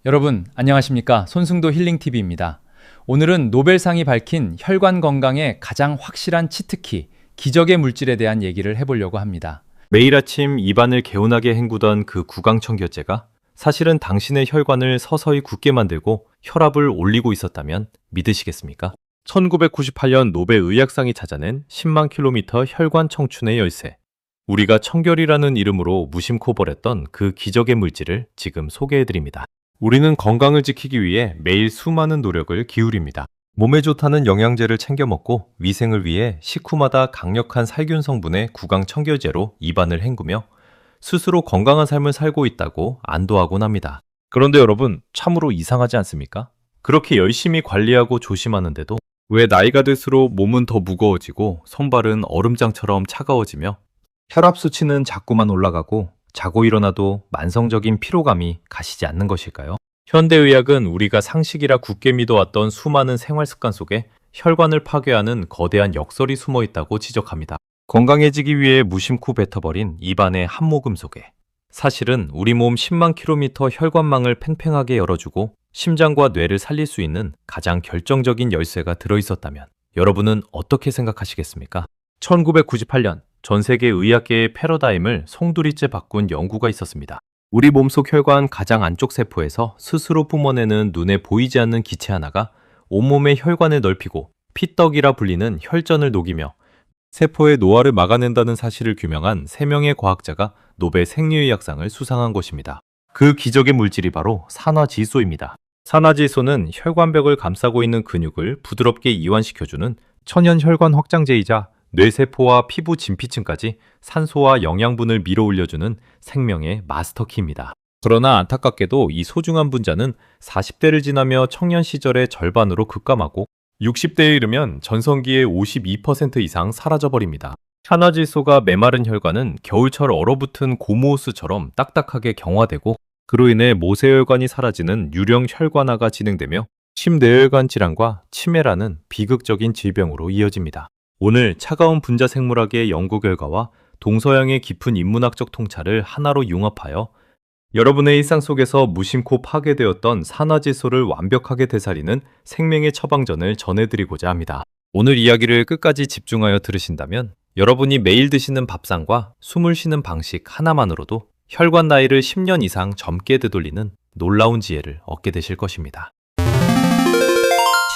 여러분, 안녕하십니까? 손승도 힐링TV입니다. 오늘은 노벨상이 밝힌 혈관 건강의 가장 확실한 치트키, 기적의 물질에 대한 얘기를 해보려고 합니다. 매일 아침 입안을 개운하게 헹구던 그 구강청결제가 사실은 당신의 혈관을 서서히 굳게 만들고 혈압을 올리고 있었다면 믿으시겠습니까? 1998년 노벨 의학상이 찾아낸 10만 킬로미터 혈관 청춘의 열쇠. 우리가 청결이라는 이름으로 무심코 버렸던 그 기적의 물질을 지금 소개해드립니다. 우리는 건강을 지키기 위해 매일 수많은 노력을 기울입니다. 몸에 좋다는 영양제를 챙겨 먹고 위생을 위해 식후마다 강력한 살균 성분의 구강 청결제로 입안을 헹구며 스스로 건강한 삶을 살고 있다고 안도하곤 합니다. 그런데 여러분, 참으로 이상하지 않습니까? 그렇게 열심히 관리하고 조심하는데도 왜 나이가 들수록 몸은 더 무거워지고 손발은 얼음장처럼 차가워지며 혈압 수치는 자꾸만 올라가고 자고 일어나도 만성적인 피로감이 가시지 않는 것일까요? 현대의학은 우리가 상식이라 굳게 믿어왔던 수많은 생활 습관 속에 혈관을 파괴하는 거대한 역설이 숨어 있다고 지적합니다. 건강해지기 위해 무심코 뱉어버린 입안의 한 모금 속에 사실은 우리 몸 10만 킬로미터 혈관망을 팽팽하게 열어주고 심장과 뇌를 살릴 수 있는 가장 결정적인 열쇠가 들어있었다면 여러분은 어떻게 생각하시겠습니까? 1998년 전 세계 의학계의 패러다임을 송두리째 바꾼 연구가 있었습니다. 우리 몸속 혈관 가장 안쪽 세포에서 스스로 뿜어내는 눈에 보이지 않는 기체 하나가 온몸의 혈관을 넓히고 피떡이라 불리는 혈전을 녹이며 세포의 노화를 막아낸다는 사실을 규명한 3명의 과학자가 노벨 생리의학상을 수상한 것입니다. 그 기적의 물질이 바로 산화질소입니다. 산화질소는 혈관벽을 감싸고 있는 근육을 부드럽게 이완시켜주는 천연 혈관 확장제이자 뇌세포와 피부 진피층까지 산소와 영양분을 밀어올려주는 생명의 마스터키입니다. 그러나 안타깝게도 이 소중한 분자는 40대를 지나며 청년 시절의 절반으로 급감하고 60대에 이르면 전성기의 52% 이상 사라져버립니다. 산화질소가 메마른 혈관은 겨울철 얼어붙은 고무호스처럼 딱딱하게 경화되고 그로 인해 모세혈관이 사라지는 유령 혈관화가 진행되며 심뇌혈관 질환과 치매라는 비극적인 질병으로 이어집니다. 오늘 차가운 분자 생물학의 연구 결과와 동서양의 깊은 인문학적 통찰을 하나로 융합하여 여러분의 일상 속에서 무심코 파괴되었던 산화질소를 완벽하게 되살리는 생명의 처방전을 전해드리고자 합니다. 오늘 이야기를 끝까지 집중하여 들으신다면 여러분이 매일 드시는 밥상과 숨을 쉬는 방식 하나만으로도 혈관 나이를 10년 이상 젊게 되돌리는 놀라운 지혜를 얻게 되실 것입니다.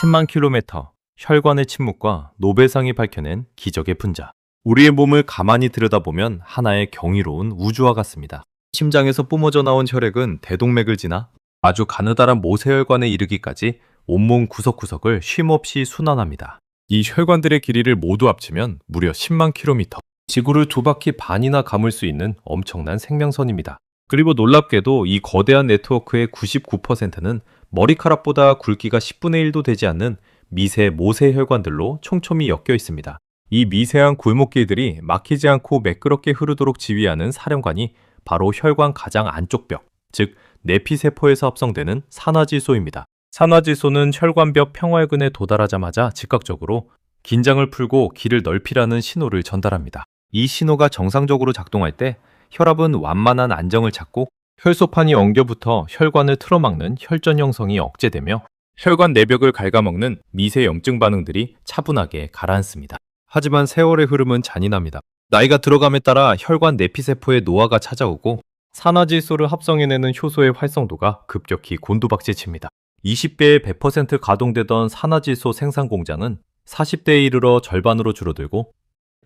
10만 킬로미터 혈관의 침묵과 노벨상이 밝혀낸 기적의 분자. 우리의 몸을 가만히 들여다보면 하나의 경이로운 우주와 같습니다. 심장에서 뿜어져 나온 혈액은 대동맥을 지나 아주 가느다란 모세혈관에 이르기까지 온몸 구석구석을 쉼없이 순환합니다. 이 혈관들의 길이를 모두 합치면 무려 10만 킬로미터. 지구를 2바퀴 반이나 감을 수 있는 엄청난 생명선입니다. 그리고 놀랍게도 이 거대한 네트워크의 99%는 머리카락보다 굵기가 10분의 1도 되지 않는 미세 모세혈관들로 촘촘히 엮여 있습니다. 이 미세한 골목길들이 막히지 않고 매끄럽게 흐르도록 지휘하는 사령관이 바로 혈관 가장 안쪽 벽, 즉 내피세포에서 합성되는 산화질소입니다. 산화질소는 혈관벽 평활근에 도달하자마자 즉각적으로 긴장을 풀고 길을 넓히라는 신호를 전달합니다. 이 신호가 정상적으로 작동할 때 혈압은 완만한 안정을 찾고 혈소판이 엉겨붙어 혈관을 틀어막는 혈전 형성이 억제되며 혈관 내벽을 갉아먹는 미세 염증 반응들이 차분하게 가라앉습니다. 하지만 세월의 흐름은 잔인합니다. 나이가 들어감에 따라 혈관 내피세포의 노화가 찾아오고 산화질소를 합성해내는 효소의 활성도가 급격히 곤두박질칩니다. 20배에 100% 가동되던 산화질소 생산 공장은 40대에 이르러 절반으로 줄어들고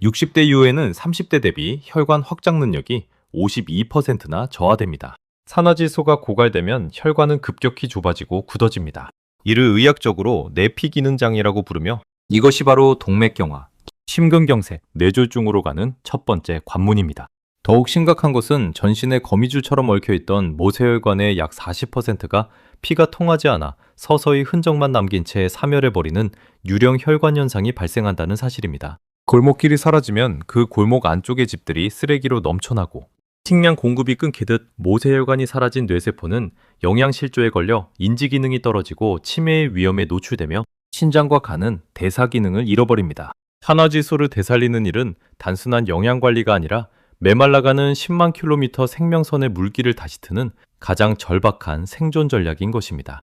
60대 이후에는 30대 대비 혈관 확장 능력이 52%나 저하됩니다. 산화질소가 고갈되면 혈관은 급격히 좁아지고 굳어집니다. 이를 의학적으로 내피기능장애라고 부르며 이것이 바로 동맥경화, 심근경색, 뇌졸중으로 가는 첫 번째 관문입니다. 더욱 심각한 것은 전신에 거미줄처럼 얽혀있던 모세혈관의 약 40%가 피가 통하지 않아 서서히 흔적만 남긴 채 사멸해버리는 유령 혈관 현상이 발생한다는 사실입니다. 골목길이 사라지면 그 골목 안쪽의 집들이 쓰레기로 넘쳐나고 식량 공급이 끊기듯 모세혈관이 사라진 뇌세포는 영양실조에 걸려 인지기능이 떨어지고 치매의 위험에 노출되며 신장과 간은 대사기능을 잃어버립니다. 산화질소를 되살리는 일은 단순한 영양관리가 아니라 메말라가는 10만 킬로미터 생명선의 물기를 다시 트는 가장 절박한 생존 전략인 것입니다.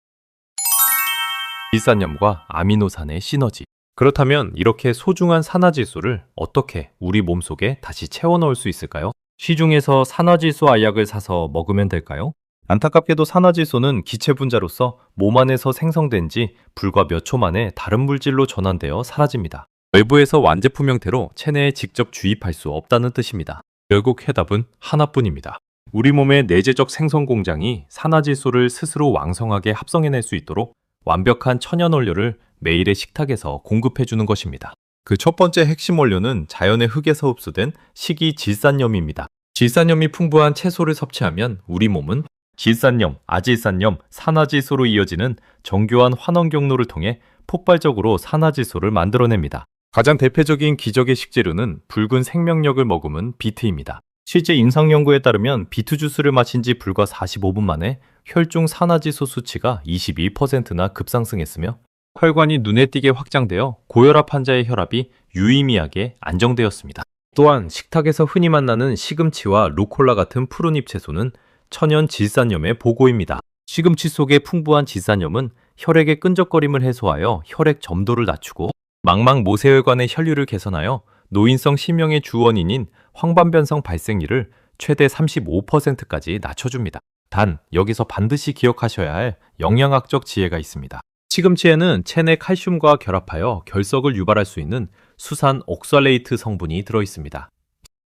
질산염과 아미노산의 시너지. 그렇다면 이렇게 소중한 산화질소를 어떻게 우리 몸속에 다시 채워 넣을 수 있을까요? 시중에서 산화질소 알약을 사서 먹으면 될까요? 안타깝게도 산화질소는 기체 분자로서 몸 안에서 생성된 지 불과 몇 초 만에 다른 물질로 전환되어 사라집니다. 외부에서 완제품 형태로 체내에 직접 주입할 수 없다는 뜻입니다. 결국 해답은 하나뿐입니다. 우리 몸의 내재적 생성 공장이 산화질소를 스스로 왕성하게 합성해낼 수 있도록 완벽한 천연 원료를 매일의 식탁에서 공급해 주는 것입니다. 그 첫 번째 핵심 원료는 자연의 흙에서 흡수된 식이질산염입니다. 질산염이 풍부한 채소를 섭취하면 우리 몸은 질산염, 아질산염, 산화질소로 이어지는 정교한 환원 경로를 통해 폭발적으로 산화질소를 만들어냅니다. 가장 대표적인 기적의 식재료는 붉은 생명력을 머금은 비트입니다. 실제 임상 연구에 따르면 비트 주스를 마신 지 불과 45분 만에 혈중 산화질소 수치가 22%나 급상승했으며 혈관이 눈에 띄게 확장되어 고혈압 환자의 혈압이 유의미하게 안정되었습니다. 또한 식탁에서 흔히 만나는 시금치와 루콜라 같은 푸른잎 채소는 천연 질산염의 보고입니다. 시금치 속의 풍부한 질산염은 혈액의 끈적거림을 해소하여 혈액 점도를 낮추고 망막 모세혈관의 혈류를 개선하여 노인성 실명의 주원인인 황반변성 발생률을 최대 35%까지 낮춰줍니다. 단, 여기서 반드시 기억하셔야 할 영양학적 지혜가 있습니다. 시금치에는 체내 칼슘과 결합하여 결석을 유발할 수 있는 수산 옥살레이트 성분이 들어있습니다.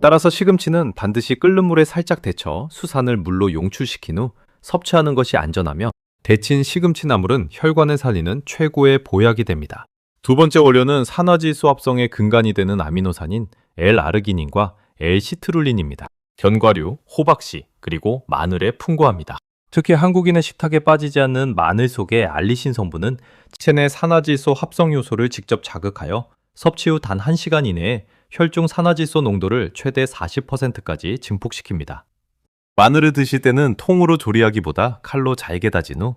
따라서 시금치는 반드시 끓는 물에 살짝 데쳐 수산을 물로 용출시킨 후 섭취하는 것이 안전하며 데친 시금치 나물은 혈관을 살리는 최고의 보약이 됩니다. 두 번째 원료는 산화질소 합성의 근간이 되는 아미노산인 L-아르기닌과 L-시트룰린입니다. 견과류, 호박씨, 그리고 마늘에 풍부합니다. 특히 한국인의 식탁에 빠지지 않는 마늘 속의 알리신 성분은 체내 산화질소 합성 요소를 직접 자극하여 섭취 후 단 1시간 이내에 혈중 산화질소 농도를 최대 40%까지 증폭시킵니다. 마늘을 드실 때는 통으로 조리하기보다 칼로 잘게 다진 후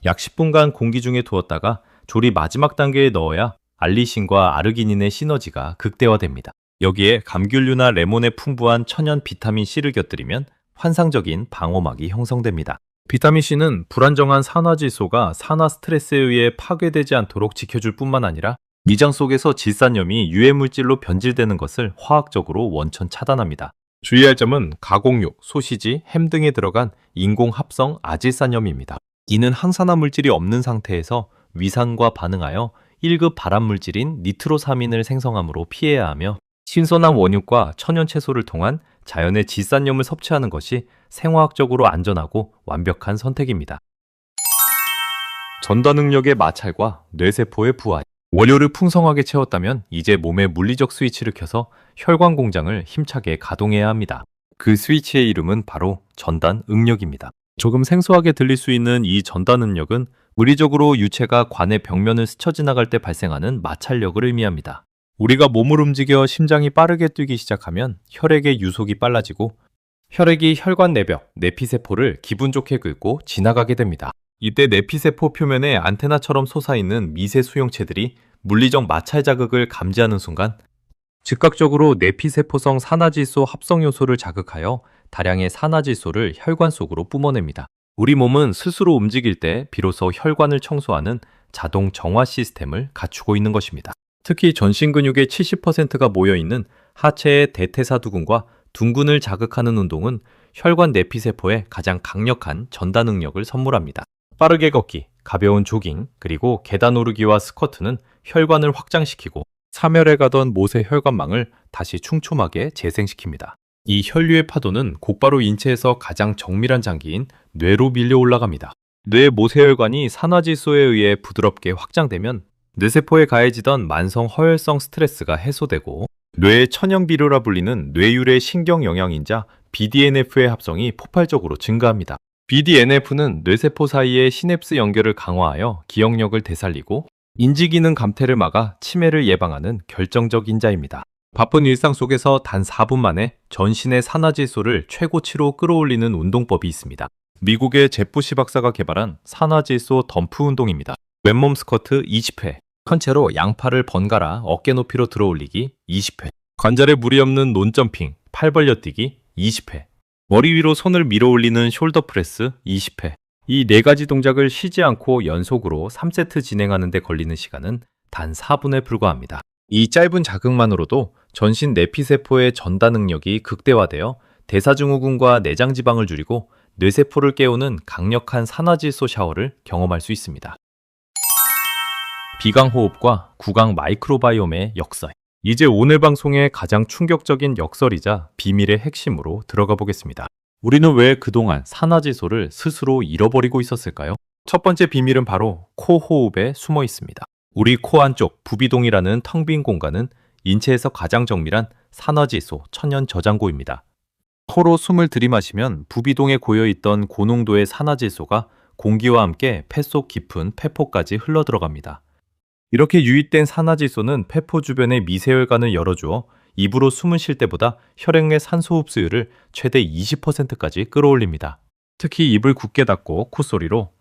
약 10분간 공기 중에 두었다가 조리 마지막 단계에 넣어야 알리신과 아르기닌의 시너지가 극대화됩니다. 여기에 감귤류나 레몬에 풍부한 천연 비타민C를 곁들이면 환상적인 방어막이 형성됩니다. 비타민C는 불안정한 산화질소가 산화 스트레스에 의해 파괴되지 않도록 지켜줄 뿐만 아니라 미장 속에서 질산염이 유해물질로 변질되는 것을 화학적으로 원천 차단합니다. 주의할 점은 가공육, 소시지, 햄 등에 들어간 인공합성 아질산염입니다. 이는 항산화 물질이 없는 상태에서 위산과 반응하여 1급 발암물질인 니트로사민을 생성하므로 피해야 하며 신선한 원육과 천연 채소를 통한 자연의 질산염을 섭취하는 것이 생화학적으로 안전하고 완벽한 선택입니다. 전다 능력의 마찰과 뇌세포의 부활. 원료를 풍성하게 채웠다면 이제 몸의 물리적 스위치를 켜서 혈관 공장을 힘차게 가동해야 합니다. 그 스위치의 이름은 바로 전단 응력입니다. 조금 생소하게 들릴 수 있는 이 전단 응력은 물리적으로 유체가 관의 벽면을 스쳐 지나갈 때 발생하는 마찰력을 의미합니다. 우리가 몸을 움직여 심장이 빠르게 뛰기 시작하면 혈액의 유속이 빨라지고 혈액이 혈관 내벽, 내피세포를 기분 좋게 긁고 지나가게 됩니다. 이때 내피세포 표면에 안테나처럼 솟아있는 미세 수용체들이 물리적 마찰 자극을 감지하는 순간 즉각적으로 내피세포성 산화질소 합성 요소를 자극하여 다량의 산화질소를 혈관 속으로 뿜어냅니다. 우리 몸은 스스로 움직일 때 비로소 혈관을 청소하는 자동 정화 시스템을 갖추고 있는 것입니다. 특히 전신 근육의 70%가 모여있는 하체의 대퇴사두근과 둔근을 자극하는 운동은 혈관 내피세포에 가장 강력한 전단 능력을 선물합니다. 빠르게 걷기, 가벼운 조깅, 그리고 계단 오르기와 스쿼트는 혈관을 확장시키고 사멸해 가던 모세 혈관망을 다시 촘촘하게 재생시킵니다. 이 혈류의 파도는 곧바로 인체에서 가장 정밀한 장기인 뇌로 밀려 올라갑니다. 뇌 모세혈관이 산화질소에 의해 부드럽게 확장되면 뇌세포에 가해지던 만성 허혈성 스트레스가 해소되고 뇌의 천연비료라 불리는 뇌율의 신경 영양인자 BDNF의 합성이 폭발적으로 증가합니다. BDNF는 뇌세포 사이의 시냅스 연결을 강화하여 기억력을 되살리고 인지기능 감퇴를 막아 치매를 예방하는 결정적 인자입니다. 바쁜 일상 속에서 단 4분 만에 전신의 산화질소를 최고치로 끌어올리는 운동법이 있습니다. 미국의 제프시 박사가 개발한 산화질소 덤프 운동입니다. 맨몸 스쿼트 20회, 컨체로 양팔을 번갈아 어깨 높이로 들어올리기 20회, 관절에 무리 없는 논점핑, 팔 벌려 뛰기 20회, 머리 위로 손을 밀어 올리는 숄더 프레스 20회. 이 4가지 동작을 쉬지 않고 연속으로 3세트 진행하는 데 걸리는 시간은 단 4분에 불과합니다. 이 짧은 자극만으로도 전신 내피세포의 전달 능력이 극대화되어 대사증후군과 내장지방을 줄이고 뇌세포를 깨우는 강력한 산화질소 샤워를 경험할 수 있습니다. 비강호흡과 구강 마이크로바이옴의 역설. 이제 오늘 방송의 가장 충격적인 역설이자 비밀의 핵심으로 들어가 보겠습니다. 우리는 왜 그동안 산화질소를 스스로 잃어버리고 있었을까요? 첫 번째 비밀은 바로 코 호흡에 숨어 있습니다. 우리 코 안쪽 부비동이라는 텅 빈 공간은 인체에서 가장 정밀한 산화질소 천연 저장고입니다. 코로 숨을 들이마시면 부비동에 고여있던 고농도의 산화질소가 공기와 함께 폐 속 깊은 폐포까지 흘러들어갑니다. 이렇게 유입된 산화질소는 폐포 주변의 미세혈관을 열어주어 입으로 숨을 쉴 때보다 혈액 내 산소 흡수율을 최대 20%까지 끌어올립니다. 특히 입을 굳게 닫고 콧소리로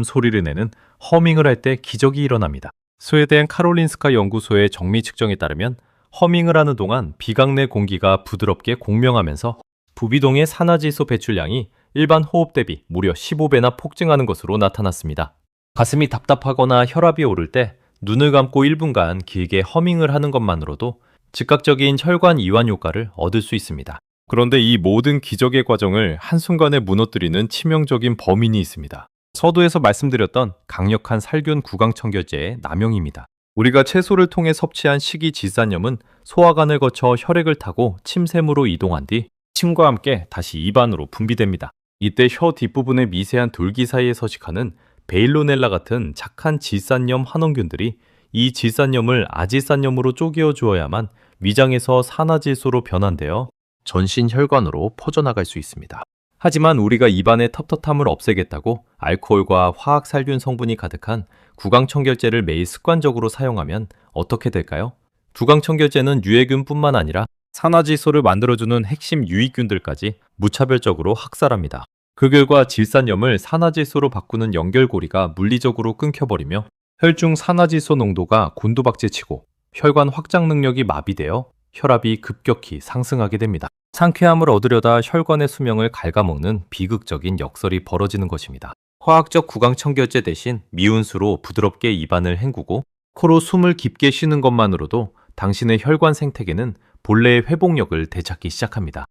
소리를 내는 허밍을 할 때 기적이 일어납니다. 스웨덴 카롤린스카 연구소의 정밀 측정에 따르면 허밍을 하는 동안 비강 내 공기가 부드럽게 공명하면서 부비동의 산화질소 배출량이 일반 호흡 대비 무려 15배나 폭증하는 것으로 나타났습니다. 가슴이 답답하거나 혈압이 오를 때 눈을 감고 1분간 길게 허밍을 하는 것만으로도 즉각적인 혈관 이완 효과를 얻을 수 있습니다. 그런데 이 모든 기적의 과정을 한순간에 무너뜨리는 치명적인 범인이 있습니다. 서두에서 말씀드렸던 강력한 살균 구강청결제의 남용입니다. 우리가 채소를 통해 섭취한 식이질산염은 소화관을 거쳐 혈액을 타고 침샘으로 이동한 뒤 침과 함께 다시 입안으로 분비됩니다. 이때 혀 뒷부분의 미세한 돌기 사이에 서식하는 베일로넬라 같은 착한 질산염 한원균들이 이 질산염을 아질산염으로 쪼개어 주어야만 위장에서 산화질소로 변환되어 전신 혈관으로 퍼져나갈 수 있습니다. 하지만 우리가 입안의 텁텁함을 없애겠다고 알코올과 화학 살균 성분이 가득한 구강청결제를 매일 습관적으로 사용하면 어떻게 될까요? 구강청결제는 유해균뿐만 아니라 산화질소를 만들어주는 핵심 유익균들까지 무차별적으로 학살합니다. 그 결과 질산염을 산화질소로 바꾸는 연결고리가 물리적으로 끊겨버리며 혈중 산화질소 농도가 곤두박질치고 혈관 확장 능력이 마비되어 혈압이 급격히 상승하게 됩니다. 상쾌함을 얻으려다 혈관의 수명을 갉아먹는 비극적인 역설이 벌어지는 것입니다. 화학적 구강청결제 대신 미운수로 부드럽게 입안을 헹구고 코로 숨을 깊게 쉬는 것만으로도 당신의 혈관 생태계는 본래의 회복력을 되찾기 시작합니다.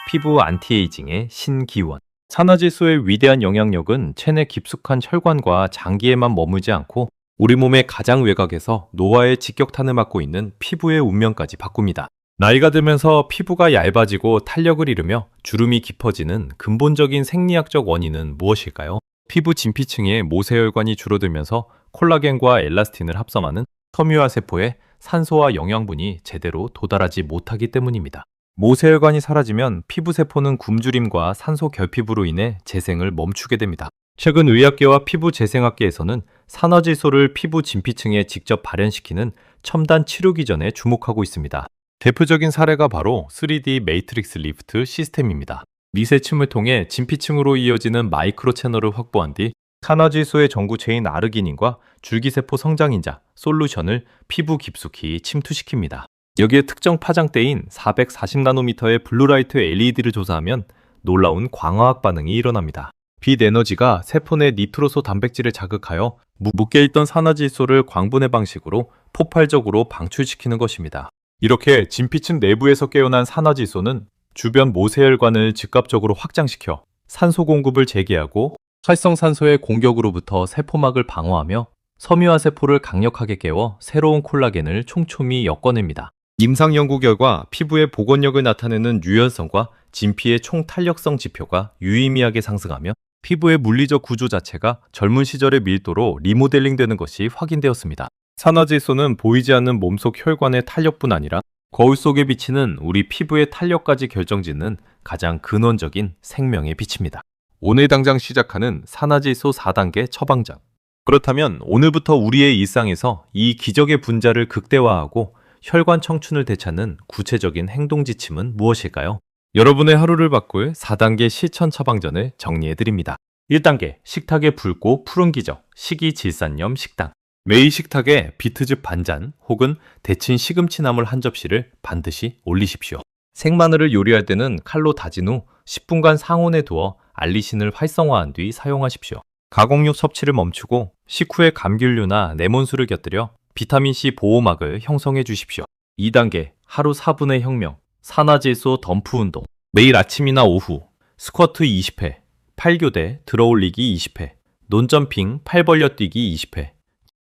피부 안티에이징의 신기원. 산화질소의 위대한 영향력은 체내 깊숙한 혈관과 장기에만 머물지 않고 우리 몸의 가장 외곽에서 노화의 직격탄을 맞고 있는 피부의 운명까지 바꿉니다. 나이가 들면서 피부가 얇아지고 탄력을 잃으며 주름이 깊어지는 근본적인 생리학적 원인은 무엇일까요? 피부 진피층의 모세혈관이 줄어들면서 콜라겐과 엘라스틴을 합성하는 섬유화 세포에 산소와 영양분이 제대로 도달하지 못하기 때문입니다. 모세혈관이 사라지면 피부세포는 굶주림과 산소 결핍으로 인해 재생을 멈추게 됩니다. 최근 의학계와 피부 재생학계에서는 산화질소를 피부 진피층에 직접 발현시키는 첨단 치료 기전에 주목하고 있습니다. 대표적인 사례가 바로 3D 매트릭스 리프트 시스템입니다. 미세침을 통해 진피층으로 이어지는 마이크로 채널을 확보한 뒤 산화질소의 전구체인 아르기닌과 줄기세포 성장인자, 솔루션을 피부 깊숙이 침투시킵니다. 여기에 특정 파장대인 440나노미터의 블루라이트 LED를 조사하면 놀라운 광화학 반응이 일어납니다. 빛 에너지가 세포 내 니트로소 단백질을 자극하여 묶여있던 산화질소를 광분해 방식으로 폭발적으로 방출시키는 것입니다. 이렇게 진피층 내부에서 깨어난 산화질소는 주변 모세혈관을 즉각적으로 확장시켜 산소 공급을 재개하고 활성산소의 공격으로부터 세포막을 방어하며 섬유화 세포를 강력하게 깨워 새로운 콜라겐을 촘촘히 엮어냅니다. 임상 연구 결과 피부의 복원력을 나타내는 유연성과 진피의 총 탄력성 지표가 유의미하게 상승하며 피부의 물리적 구조 자체가 젊은 시절의 밀도로 리모델링 되는 것이 확인되었습니다. 산화질소는 보이지 않는 몸속 혈관의 탄력뿐 아니라 거울 속에 비치는 우리 피부의 탄력까지 결정짓는 가장 근원적인 생명의 빛입니다. 오늘 당장 시작하는 산화질소 4단계 처방전. 그렇다면 오늘부터 우리의 일상에서 이 기적의 분자를 극대화하고 혈관 청춘을 되찾는 구체적인 행동 지침은 무엇일까요? 여러분의 하루를 바꿀 4단계 실천 처방전을 정리해드립니다. 1단계, 식탁에 붉고 푸른 기적, 식이질산염 식단. 매일 식탁에 비트즙 반잔 혹은 데친 시금치 나물 한 접시를 반드시 올리십시오. 생마늘을 요리할 때는 칼로 다진 후 10분간 상온에 두어 알리신을 활성화한 뒤 사용하십시오. 가공육 섭취를 멈추고 식후에 감귤류나 레몬수를 곁들여 비타민C 보호막을 형성해 주십시오. 2단계 하루 4분의 혁명 산화질소 덤프 운동. 매일 아침이나 오후 스쿼트 20회, 팔교대 들어올리기 20회, 논점핑 팔 벌려 뛰기 20회,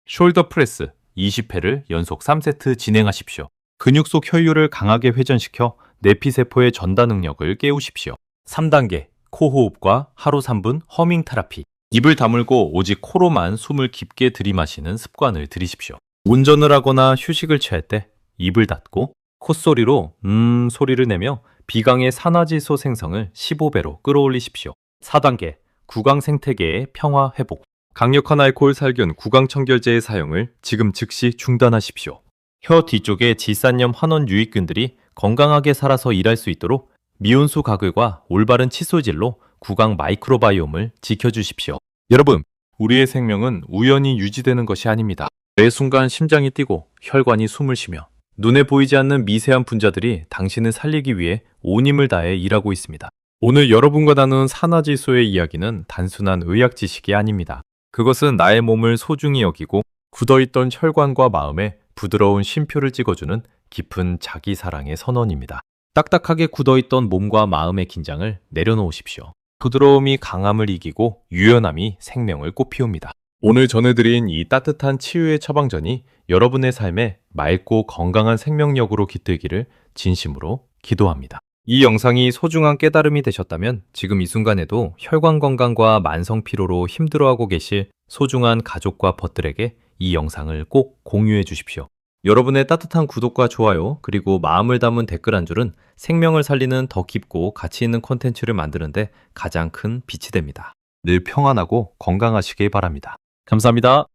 숄더 프레스 20회를 연속 3세트 진행하십시오. 근육 속 혈류를 강하게 회전시켜 내피세포의 전달 능력을 깨우십시오. 3단계 코호흡과 하루 3분 허밍 테라피. 입을 다물고 오직 코로만 숨을 깊게 들이마시는 습관을 들이십시오. 운전을 하거나 휴식을 취할 때 입을 닫고 콧소리로 소리를 내며 비강의 산화질소 생성을 15배로 끌어올리십시오. 4단계 구강 생태계의 평화 회복. 강력한 알코올 살균 구강청결제의 사용을 지금 즉시 중단하십시오. 혀 뒤쪽의 질산염 환원 유익균들이 건강하게 살아서 일할 수 있도록 미온수 가글과 올바른 칫솔질로 구강 마이크로바이옴을 지켜주십시오. 여러분, 우리의 생명은 우연히 유지되는 것이 아닙니다. 매 순간 심장이 뛰고 혈관이 숨을 쉬며 눈에 보이지 않는 미세한 분자들이 당신을 살리기 위해 온 힘을 다해 일하고 있습니다. 오늘 여러분과 나눈 산화질소의 이야기는 단순한 의학 지식이 아닙니다. 그것은 나의 몸을 소중히 여기고 굳어있던 혈관과 마음에 부드러운 쉼표를 찍어주는 깊은 자기사랑의 선언입니다. 딱딱하게 굳어있던 몸과 마음의 긴장을 내려놓으십시오. 부드러움이 강함을 이기고 유연함이 생명을 꽃피웁니다. 오늘 전해드린 이 따뜻한 치유의 처방전이 여러분의 삶에 맑고 건강한 생명력으로 깃들기를 진심으로 기도합니다. 이 영상이 소중한 깨달음이 되셨다면 지금 이 순간에도 혈관 건강과 만성 피로로 힘들어하고 계실 소중한 가족과 벗들에게 이 영상을 꼭 공유해 주십시오. 여러분의 따뜻한 구독과 좋아요 그리고 마음을 담은 댓글 한 줄은 생명을 살리는 더 깊고 가치 있는 콘텐츠를 만드는데 가장 큰 빛이 됩니다. 늘 평안하고 건강하시길 바랍니다. 감사합니다.